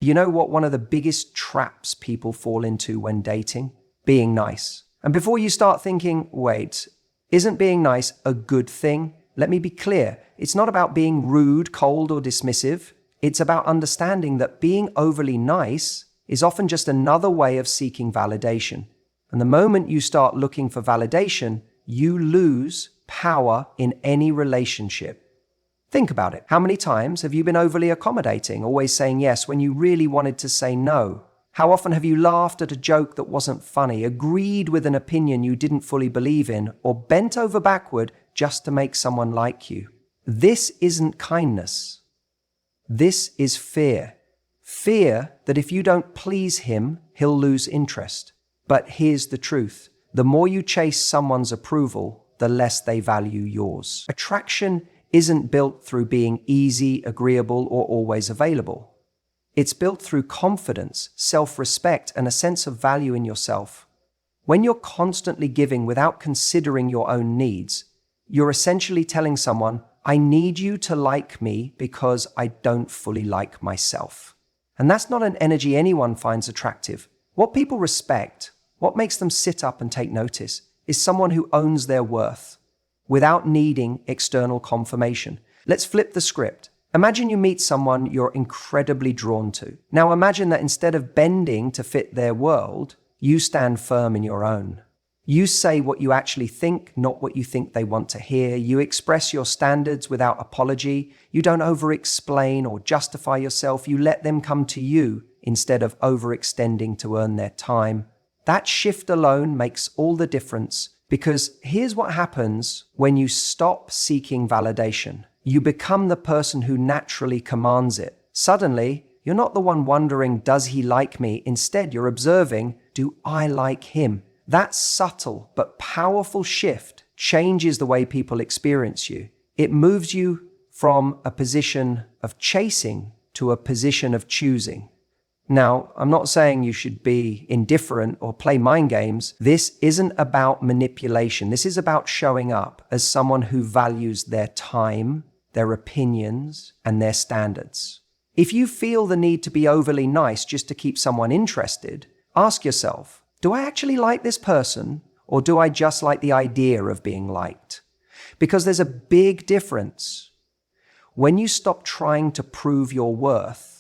You know what one of the biggest traps people fall into when dating? Being nice. And before you start thinking, wait, isn't being nice a good thing? Let me be clear. It's not about being rude, cold, or dismissive. It's about understanding that being overly nice is often just another way of seeking validation. And the moment you start looking for validation, you lose power in any relationship. Think about it. How many times have you been overly accommodating, always saying yes when you really wanted to say no? How often have you laughed at a joke that wasn't funny, agreed with an opinion you didn't fully believe in, or bent over backward just to make someone like you? This isn't kindness. This is fear. Fear that if you don't please him, he'll lose interest. But here's the truth. The more you chase someone's approval, the less they value yours. Attraction isn't built through being easy, agreeable, or always available. It's built through confidence, self-respect, and a sense of value in yourself. When you're constantly giving without considering your own needs, you're essentially telling someone, I need you to like me because I don't fully like myself. And that's not an energy anyone finds attractive. What people respect, what makes them sit up and take notice, is someone who owns their worth without needing external confirmation. Let's flip the script. Imagine you meet someone you're incredibly drawn to. Now imagine that instead of bending to fit their world, you stand firm in your own. You say what you actually think, not what you think they want to hear. You express your standards without apology. You don't over-explain or justify yourself. You let them come to you instead of overextending to earn their time. That shift alone makes all the difference, because here's what happens when you stop seeking validation. You become the person who naturally commands it. Suddenly, you're not the one wondering, does he like me? Instead, you're observing, do I like him? That subtle but powerful shift changes the way people experience you. It moves you from a position of chasing to a position of choosing. Now, I'm not saying you should be indifferent or play mind games. This isn't about manipulation. This is about showing up as someone who values their time, their opinions, and their standards. If you feel the need to be overly nice just to keep someone interested, ask yourself, do I actually like this person, or do I just like the idea of being liked? Because there's a big difference. When you stop trying to prove your worth,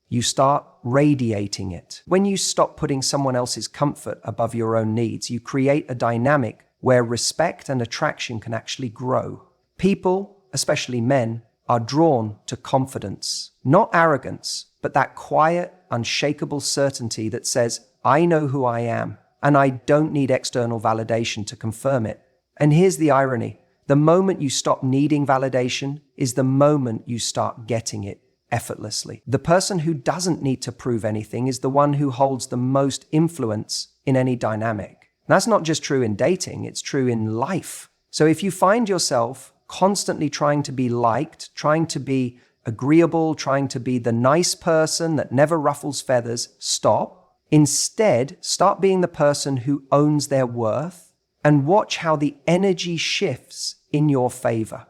you start radiating it. When you stop putting someone else's comfort above your own needs, you create a dynamic where respect and attraction can actually grow. People, especially men, are drawn to confidence, not arrogance, but that quiet, unshakable certainty that says, I know who I am, and I don't need external validation to confirm it. And here's the irony. The moment you stop needing validation is the moment you start getting it effortlessly. The person who doesn't need to prove anything is the one who holds the most influence in any dynamic. And that's not just true in dating, it's true in life. So if you find yourself constantly trying to be liked, trying to be agreeable, trying to be the nice person that never ruffles feathers, stop. Instead, start being the person who owns their worth and watch how the energy shifts in your favor.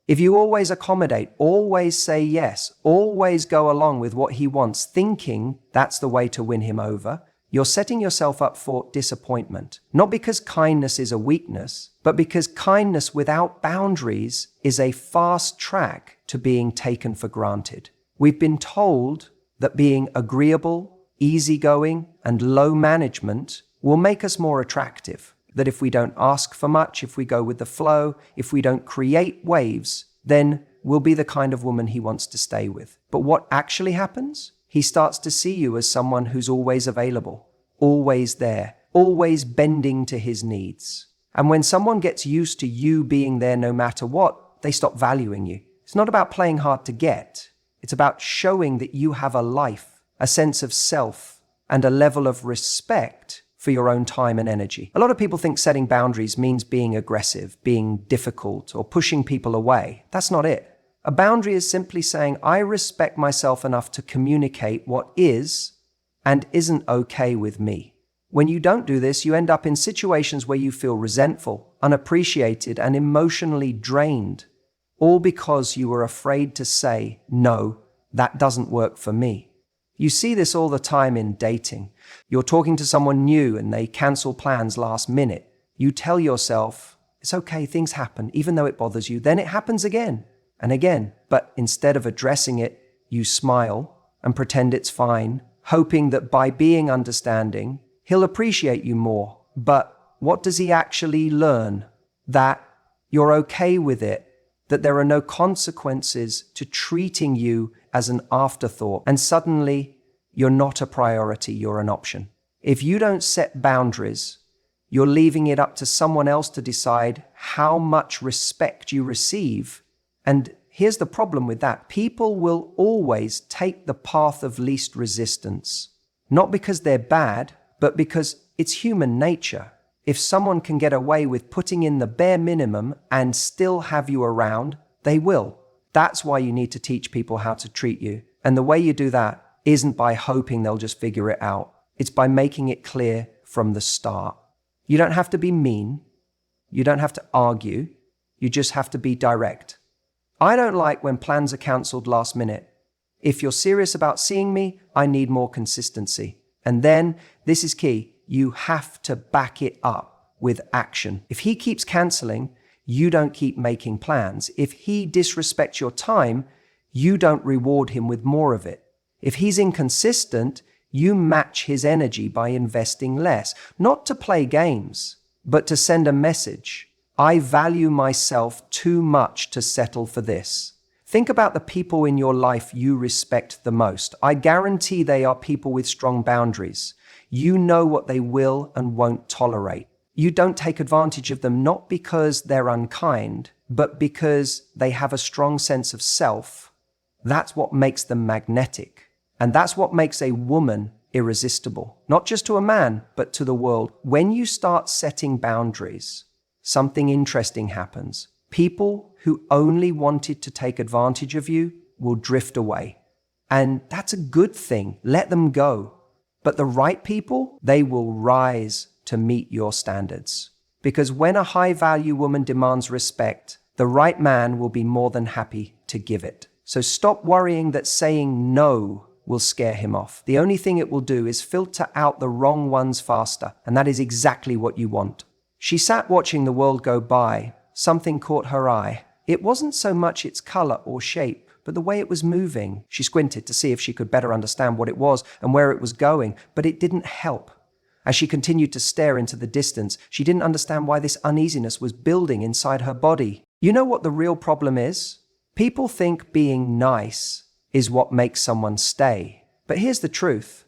If you always accommodate, always say yes, always go along with what he wants, thinking that's the way to win him over, you're setting yourself up for disappointment. Not because kindness is a weakness, but because kindness without boundaries is a fast track to being taken for granted. We've been told that being agreeable, easygoing, and low management will make us more attractive. That if we don't ask for much, if we go with the flow, if we don't create waves, then we'll be the kind of woman he wants to stay with. But what actually happens? He starts to see you as someone who's always available, always there, always bending to his needs. And when someone gets used to you being there no matter what, they stop valuing you. It's not about playing hard to get. It's about showing that you have a life, a sense of self, and a level of respect for your own time and energy. A lot of people think setting boundaries means being aggressive, being difficult, or pushing people away. That's not it. A boundary is simply saying, I respect myself enough to communicate what is and isn't okay with me. When you don't do this, you end up in situations where you feel resentful, unappreciated, and emotionally drained, all because you were afraid to say, no, that doesn't work for me. You see this all the time in dating. You're talking to someone new and they cancel plans last minute. You tell yourself, it's okay, things happen, even though it bothers you. Then it happens again and again. But instead of addressing it, you smile and pretend it's fine, hoping that by being understanding, he'll appreciate you more. But what does he actually learn? That you're okay with it, that there are no consequences to treating you as an afterthought. And suddenly, you're not a priority, you're an option. If you don't set boundaries, you're leaving it up to someone else to decide how much respect you receive. And here's the problem with that. People will always take the path of least resistance, not because they're bad, but because it's human nature. If someone can get away with putting in the bare minimum and still have you around, they will. That's why you need to teach people how to treat you. And the way you do that isn't by hoping they'll just figure it out. It's by making it clear from the start. You don't have to be mean. You don't have to argue. You just have to be direct. I don't like when plans are cancelled last minute. If you're serious about seeing me, I need more consistency. And then, this is key, you have to back it up with action. If he keeps cancelling, you don't keep making plans. If he disrespects your time, you don't reward him with more of it. If he's inconsistent, you match his energy by investing less, not to play games, but to send a message. I value myself too much to settle for this. Think about the people in your life you respect the most. I guarantee they are people with strong boundaries. You know what they will and won't tolerate. You don't take advantage of them not because they're unkind, but because they have a strong sense of self. That's what makes them magnetic. And that's what makes a woman irresistible, not just to a man, but to the world. When you start setting boundaries, something interesting happens. People who only wanted to take advantage of you will drift away. And that's a good thing. Let them go. But the right people, they will rise to meet your standards. Because when a high-value woman demands respect, the right man will be more than happy to give it. So stop worrying that saying no will scare him off. The only thing it will do is filter out the wrong ones faster, and that is exactly what you want. She sat watching the world go by. Something caught her eye. It wasn't so much its color or shape, but the way it was moving. She squinted to see if she could better understand what it was and where it was going, but it didn't help. As she continued to stare into the distance, she didn't understand why this uneasiness was building inside her body. You know what the real problem is? People think being nice is what makes someone stay. But here's the truth.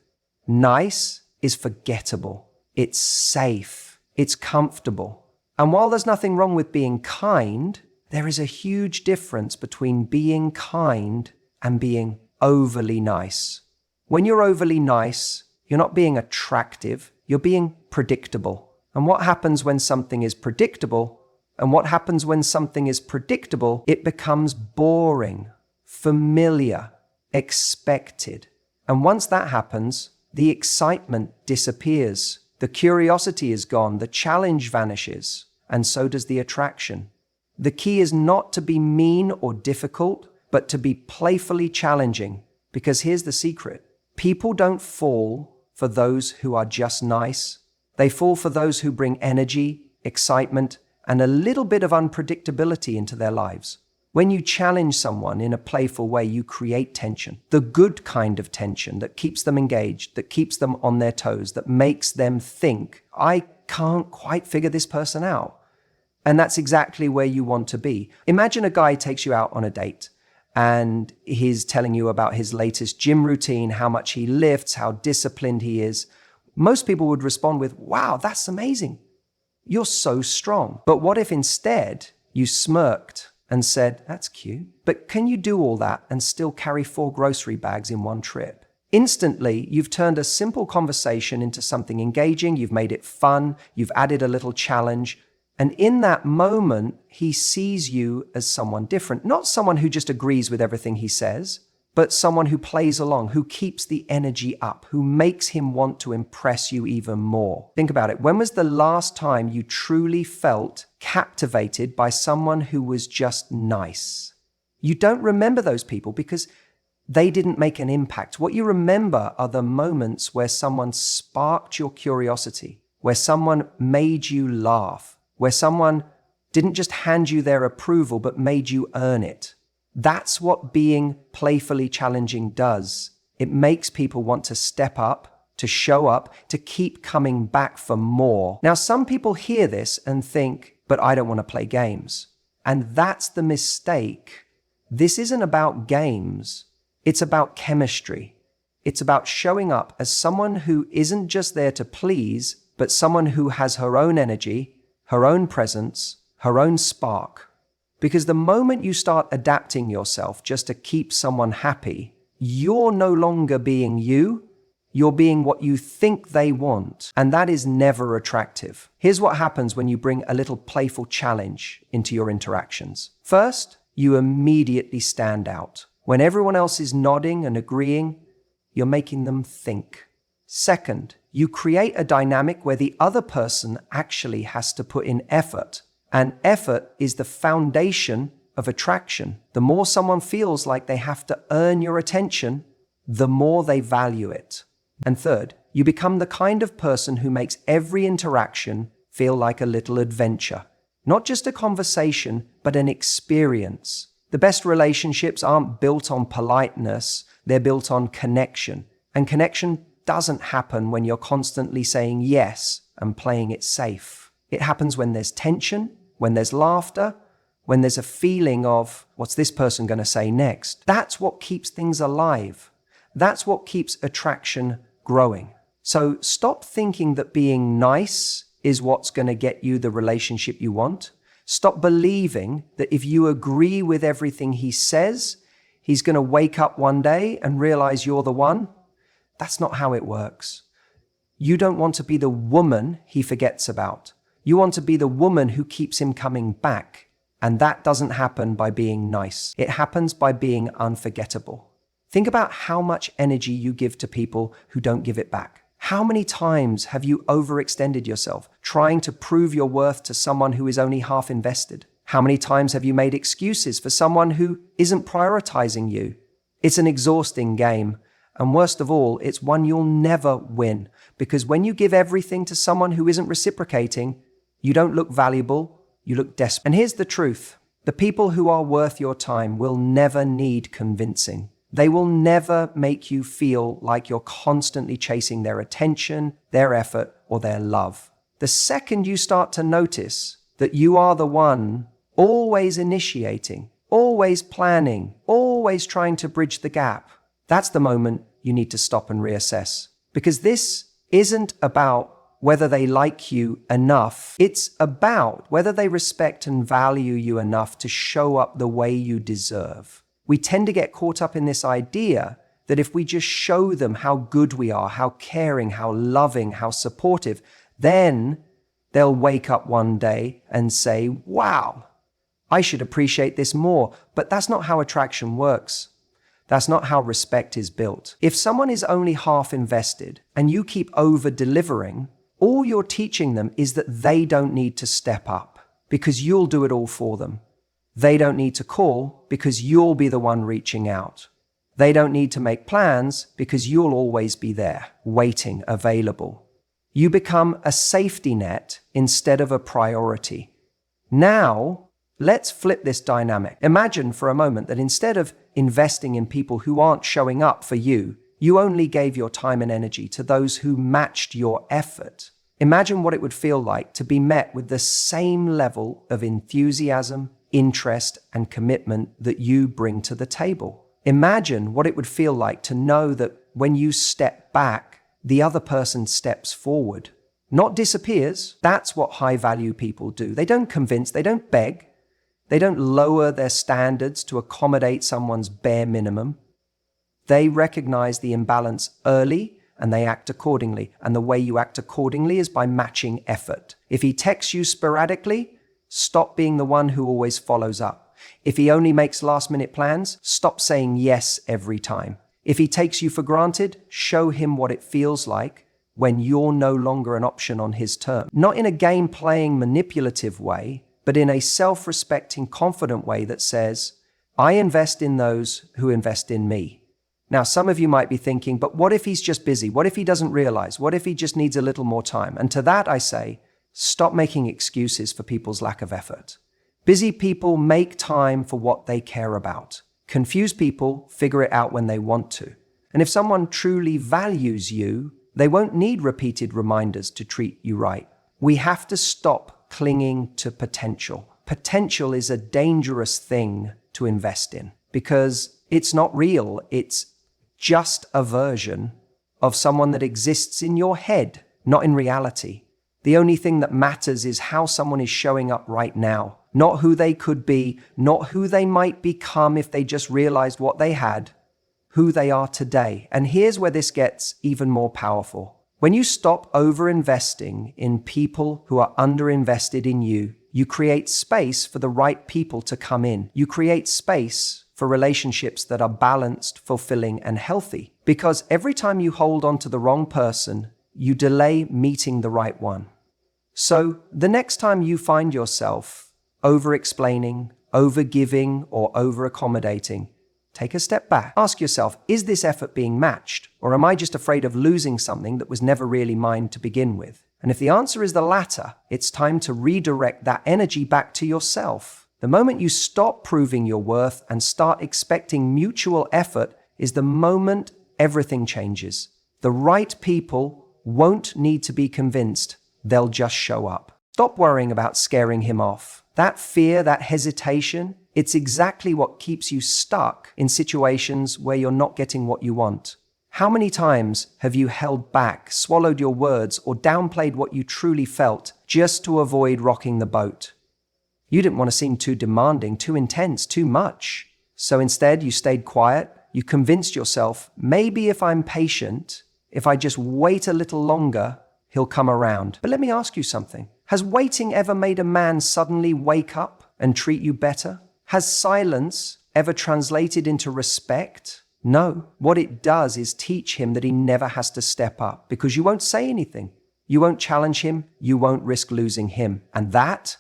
Nice is forgettable. It's safe. It's comfortable. And while there's nothing wrong with being kind, there is a huge difference between being kind and being overly nice. When you're overly nice, you're not being attractive, you're being predictable. And what happens when something is predictable? It becomes boring, familiar, expected. And once that happens, the excitement disappears. The curiosity is gone, the challenge vanishes, and so does the attraction. The key is not to be mean or difficult, but to be playfully challenging. Because here's the secret. People don't fall for those who are just nice. They fall for those who bring energy, excitement, and a little bit of unpredictability into their lives. When you challenge someone in a playful way, you create tension. The good kind of tension that keeps them engaged, that keeps them on their toes, that makes them think, I can't quite figure this person out. And that's exactly where you want to be. Imagine a guy takes you out on a date and he's telling you about his latest gym routine, how much he lifts, how disciplined he is. Most people would respond with, wow, that's amazing. You're so strong. But what if instead you smirked and said, that's cute, but can you do all that and still carry 4 grocery bags in one trip? Instantly, you've turned a simple conversation into something engaging, you've made it fun, you've added a little challenge, and in that moment, he sees you as someone different, not someone who just agrees with everything he says, but someone who plays along, who keeps the energy up, who makes him want to impress you even more. Think about it. When was the last time you truly felt captivated by someone who was just nice? You don't remember those people because They didn't make an impact. What you remember are the moments where someone sparked your curiosity, where someone made you laugh, where someone didn't just hand you their approval, but made you earn it. That's what being playfully challenging does. It makes people want to step up, to show up, to keep coming back for more. Now, some people hear this and think, but I don't want to play games. And that's the mistake. This isn't about games. It's about chemistry. It's about showing up as someone who isn't just there to please, but someone who has her own energy, her own presence, her own spark. Because the moment you start adapting yourself just to keep someone happy, you're no longer being you, you're being what you think they want, and that is never attractive. Here's what happens when you bring a little playful challenge into your interactions. First, you immediately stand out. When everyone else is nodding and agreeing, you're making them think. Second, you create a dynamic where the other person actually has to put in effort. And effort is the foundation of attraction. The more someone feels like they have to earn your attention, the more they value it. And third, you become the kind of person who makes every interaction feel like a little adventure. Not just a conversation, but an experience. The best relationships aren't built on politeness, they're built on connection. And connection doesn't happen when you're constantly saying yes and playing it safe. It happens when there's tension, when there's laughter, when there's a feeling of, what's this person going to say next? That's what keeps things alive. That's what keeps attraction growing. So stop thinking that being nice is what's going to get you the relationship you want. Stop believing that if you agree with everything he says, he's going to wake up one day and realize you're the one. That's not how it works. You don't want to be the woman he forgets about. You want to be the woman who keeps him coming back. And that doesn't happen by being nice. It happens by being unforgettable. Think about how much energy you give to people who don't give it back. How many times have you overextended yourself, trying to prove your worth to someone who is only half invested? How many times have you made excuses for someone who isn't prioritizing you? It's an exhausting game. And worst of all, it's one you'll never win. Because when you give everything to someone who isn't reciprocating, you don't look valuable, you look desperate. And here's the truth. The people who are worth your time will never need convincing. They will never make you feel like you're constantly chasing their attention, their effort, or their love. The second you start to notice that you are the one always initiating, always planning, always trying to bridge the gap, that's the moment you need to stop and reassess. Because this isn't about whether they like you enough. It's about whether they respect and value you enough to show up the way you deserve. We tend to get caught up in this idea that if we just show them how good we are, how caring, how loving, how supportive, then they'll wake up one day and say, wow, I should appreciate this more. But that's not how attraction works. That's not how respect is built. If someone is only half invested and you keep over-delivering, all you're teaching them is that they don't need to step up because you'll do it all for them. They don't need to call because you'll be the one reaching out. They don't need to make plans because you'll always be there, waiting, available. You become a safety net instead of a priority. Now, let's flip this dynamic. Imagine for a moment that instead of investing in people who aren't showing up for you, you only gave your time and energy to those who matched your effort. Imagine what it would feel like to be met with the same level of enthusiasm, interest, and commitment that you bring to the table. Imagine what it would feel like to know that when you step back, the other person steps forward, not disappears. That's what high-value people do. They don't convince, they don't beg, they don't lower their standards to accommodate someone's bare minimum. They recognize the imbalance early and they act accordingly. And the way you act accordingly is by matching effort. If he texts you sporadically, stop being the one who always follows up. If he only makes last-minute plans, stop saying yes every time. If he takes you for granted, show him what it feels like when you're no longer an option on his terms. Not in a game-playing, manipulative way, but in a self-respecting, confident way that says, I invest in those who invest in me. Now, some of you might be thinking, but what if he's just busy? What if he doesn't realize? What if he just needs a little more time? And to that I say, stop making excuses for people's lack of effort. Busy people make time for what they care about. Confused people figure it out when they want to. And if someone truly values you, they won't need repeated reminders to treat you right. We have to stop clinging to potential. Potential is a dangerous thing to invest in because it's not real. It's just a version of someone that exists in your head, not in reality. The only thing that matters is how someone is showing up right now, not who they could be, not who they might become if they just realized what they had, who they are today. And here's where this gets even more powerful. When you stop over-investing in people who are under-invested in you, you create space for the right people to come in. You create space for relationships that are balanced, fulfilling, and healthy. Because every time you hold on to the wrong person, you delay meeting the right one. So the next time you find yourself over-explaining, over-giving, or over-accommodating, take a step back. Ask yourself, is this effort being matched? Or am I just afraid of losing something that was never really mine to begin with? And if the answer is the latter, it's time to redirect that energy back to yourself. The moment you stop proving your worth and start expecting mutual effort is the moment everything changes. The right people won't need to be convinced. They'll just show up. Stop worrying about scaring him off. That fear, that hesitation, it's exactly what keeps you stuck in situations where you're not getting what you want. How many times have you held back, swallowed your words, or downplayed what you truly felt just to avoid rocking the boat? You didn't want to seem too demanding, too intense, too much. So instead, you stayed quiet. You convinced yourself, maybe if I'm patient, if I just wait a little longer, he'll come around. But let me ask you something. Has waiting ever made a man suddenly wake up and treat you better? Has silence ever translated into respect? No. What it does is teach him that he never has to step up because you won't say anything. You won't challenge him. You won't risk losing him. And that's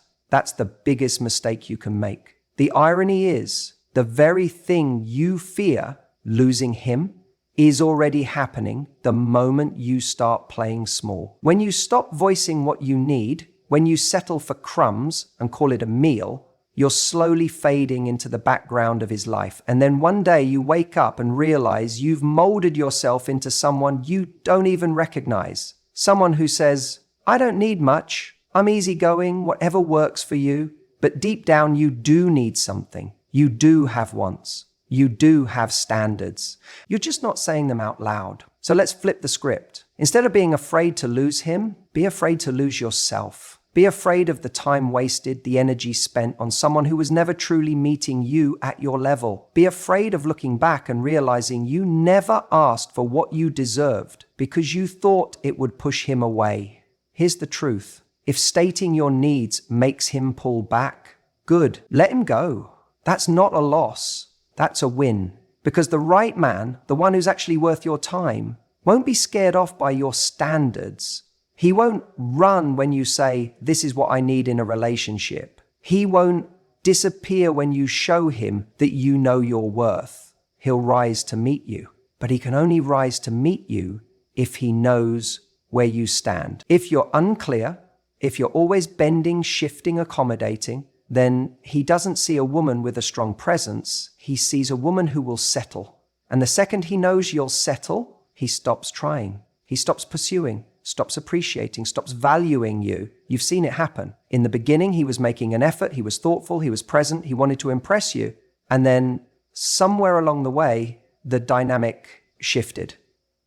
the biggest mistake you can make. The irony is, the very thing you fear, losing him, is already happening the moment you start playing small. When you stop voicing what you need, when you settle for crumbs and call it a meal, you're slowly fading into the background of his life. And then one day you wake up and realize you've molded yourself into someone you don't even recognize. Someone who says, I don't need much. I'm easygoing, whatever works for you. But deep down, you do need something. You do have wants. You do have standards. You're just not saying them out loud. So let's flip the script. Instead of being afraid to lose him, be afraid to lose yourself. Be afraid of the time wasted, the energy spent on someone who was never truly meeting you at your level. Be afraid of looking back and realizing you never asked for what you deserved because you thought it would push him away. Here's the truth. If stating your needs makes him pull back, good. Let him go. That's not a loss. That's a win. Because the right man, the one who's actually worth your time, won't be scared off by your standards. He won't run when you say, this is what I need in a relationship. He won't disappear when you show him that you know your worth. He'll rise to meet you. But he can only rise to meet you if he knows where you stand. If you're unclear, if you're always bending, shifting, accommodating, then he doesn't see a woman with a strong presence. He sees a woman who will settle. And the second he knows you'll settle, he stops trying. He stops pursuing, stops appreciating, stops valuing you. You've seen it happen. In the beginning, he was making an effort. He was thoughtful. He was present. He wanted to impress you. And then somewhere along the way, the dynamic shifted.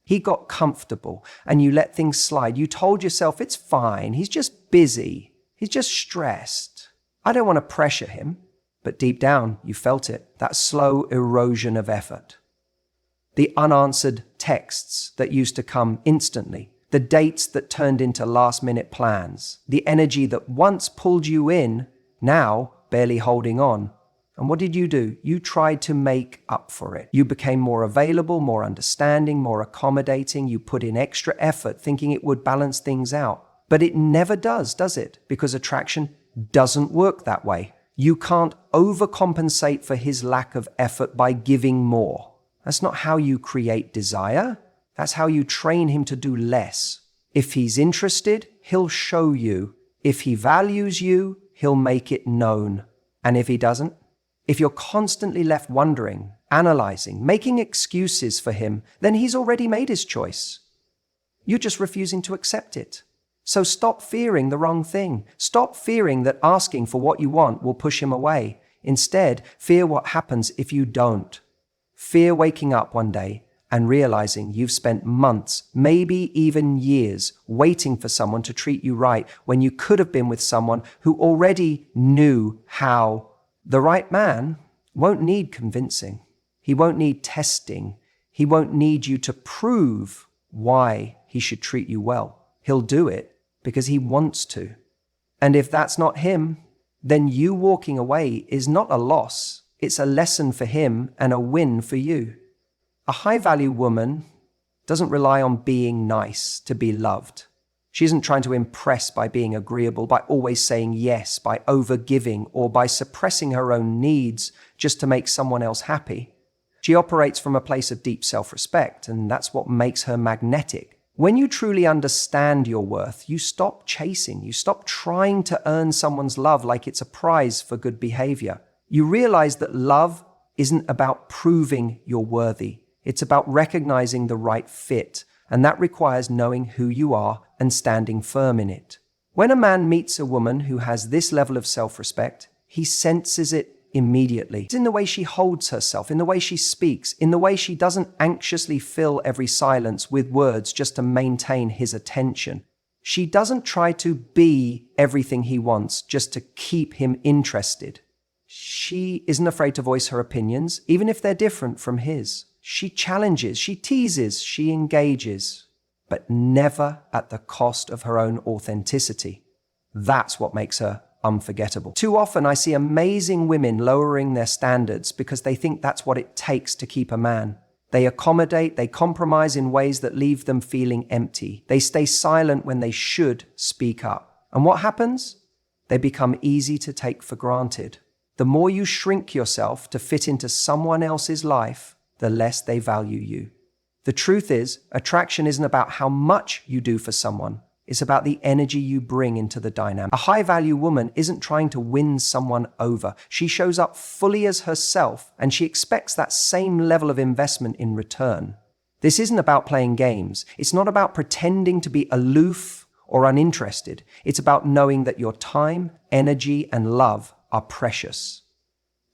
He got comfortable and you let things slide. You told yourself, it's fine. He's just busy. He's just stressed. I don't want to pressure him. But deep down, you felt it, that slow erosion of effort. The unanswered texts that used to come instantly, the dates that turned into last-minute plans, the energy that once pulled you in, now barely holding on. And what did you do? You tried to make up for it. You became more available, more understanding, more accommodating. You put in extra effort, thinking it would balance things out. But it never does it? Because attraction doesn't work that way. You can't overcompensate for his lack of effort by giving more. That's not how you create desire. That's how you train him to do less. If he's interested, he'll show you. If he values you, he'll make it known. And if he doesn't, if you're constantly left wondering, analyzing, making excuses for him, then he's already made his choice. You're just refusing to accept it. So stop fearing the wrong thing. Stop fearing that asking for what you want will push him away. Instead, fear what happens if you don't. Fear waking up one day and realizing you've spent months, maybe even years, waiting for someone to treat you right when you could have been with someone who already knew how. The right man won't need convincing. He won't need testing. He won't need you to prove why he should treat you well. He'll do it because he wants to. And if that's not him, then you walking away is not a loss. It's a lesson for him and a win for you. A high-value woman doesn't rely on being nice to be loved. She isn't trying to impress by being agreeable, by always saying yes, by over-giving, or by suppressing her own needs just to make someone else happy. She operates from a place of deep self-respect, and that's what makes her magnetic. When you truly understand your worth, you stop chasing. You stop trying to earn someone's love like it's a prize for good behavior. You realize that love isn't about proving you're worthy. It's about recognizing the right fit, and that requires knowing who you are and standing firm in it. When a man meets a woman who has this level of self-respect, he senses it immediately. It's in the way she holds herself, in the way she speaks, in the way she doesn't anxiously fill every silence with words just to maintain his attention. She doesn't try to be everything he wants just to keep him interested. She isn't afraid to voice her opinions, even if they're different from his. She challenges, she teases, she engages, but never at the cost of her own authenticity. That's what makes her unforgettable. Too often I see amazing women lowering their standards because they think that's what it takes to keep a man. They accommodate, they compromise in ways that leave them feeling empty. They stay silent when they should speak up. And what happens? They become easy to take for granted. The more you shrink yourself to fit into someone else's life, the less they value you. The truth is, attraction isn't about how much you do for someone. It's about the energy you bring into the dynamic. A high-value woman isn't trying to win someone over. She shows up fully as herself, and she expects that same level of investment in return. This isn't about playing games. It's not about pretending to be aloof or uninterested. It's about knowing that your time, energy, and love are precious.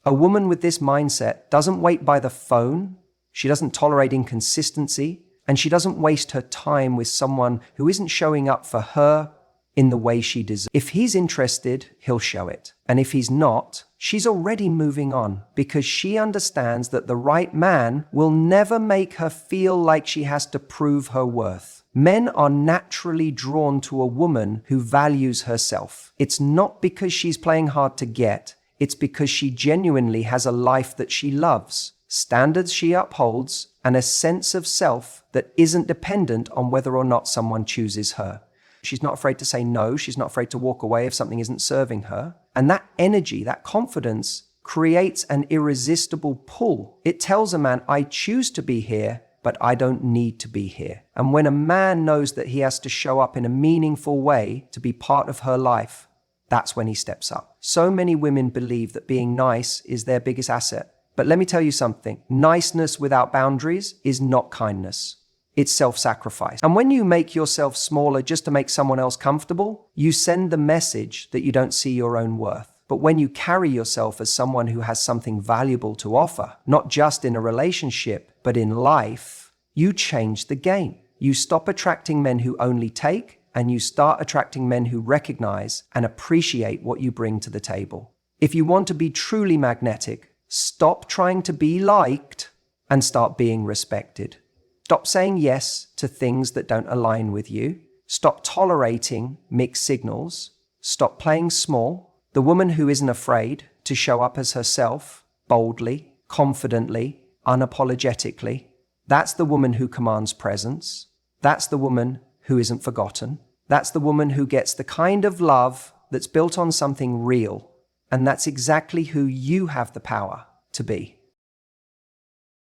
A woman with this mindset doesn't wait by the phone, she doesn't tolerate inconsistency, and she doesn't waste her time with someone who isn't showing up for her in the way she deserves. If he's interested, he'll show it. And if he's not, she's already moving on because she understands that the right man will never make her feel like she has to prove her worth. Men are naturally drawn to a woman who values herself. It's not because she's playing hard to get. It's because she genuinely has a life that she loves, standards she upholds, and a sense of self that isn't dependent on whether or not someone chooses her. She's not afraid to say no. She's not afraid to walk away if something isn't serving her. And that energy, that confidence, creates an irresistible pull. It tells a man, I choose to be here, but I don't need to be here. And when a man knows that he has to show up in a meaningful way to be part of her life, that's when he steps up. So many women believe that being nice is their biggest asset. But let me tell you something. Niceness without boundaries is not kindness. It's self-sacrifice. And when you make yourself smaller just to make someone else comfortable, you send the message that you don't see your own worth. But when you carry yourself as someone who has something valuable to offer, not just in a relationship, but in life, you change the game. You stop attracting men who only take, and you start attracting men who recognize and appreciate what you bring to the table. If you want to be truly magnetic, stop trying to be liked and start being respected. Stop saying yes to things that don't align with you. Stop tolerating mixed signals. Stop playing small. The woman who isn't afraid to show up as herself, boldly, confidently, unapologetically, that's the woman who commands presence. That's the woman who isn't forgotten. That's the woman who gets the kind of love that's built on something real. And that's exactly who you have the power to be.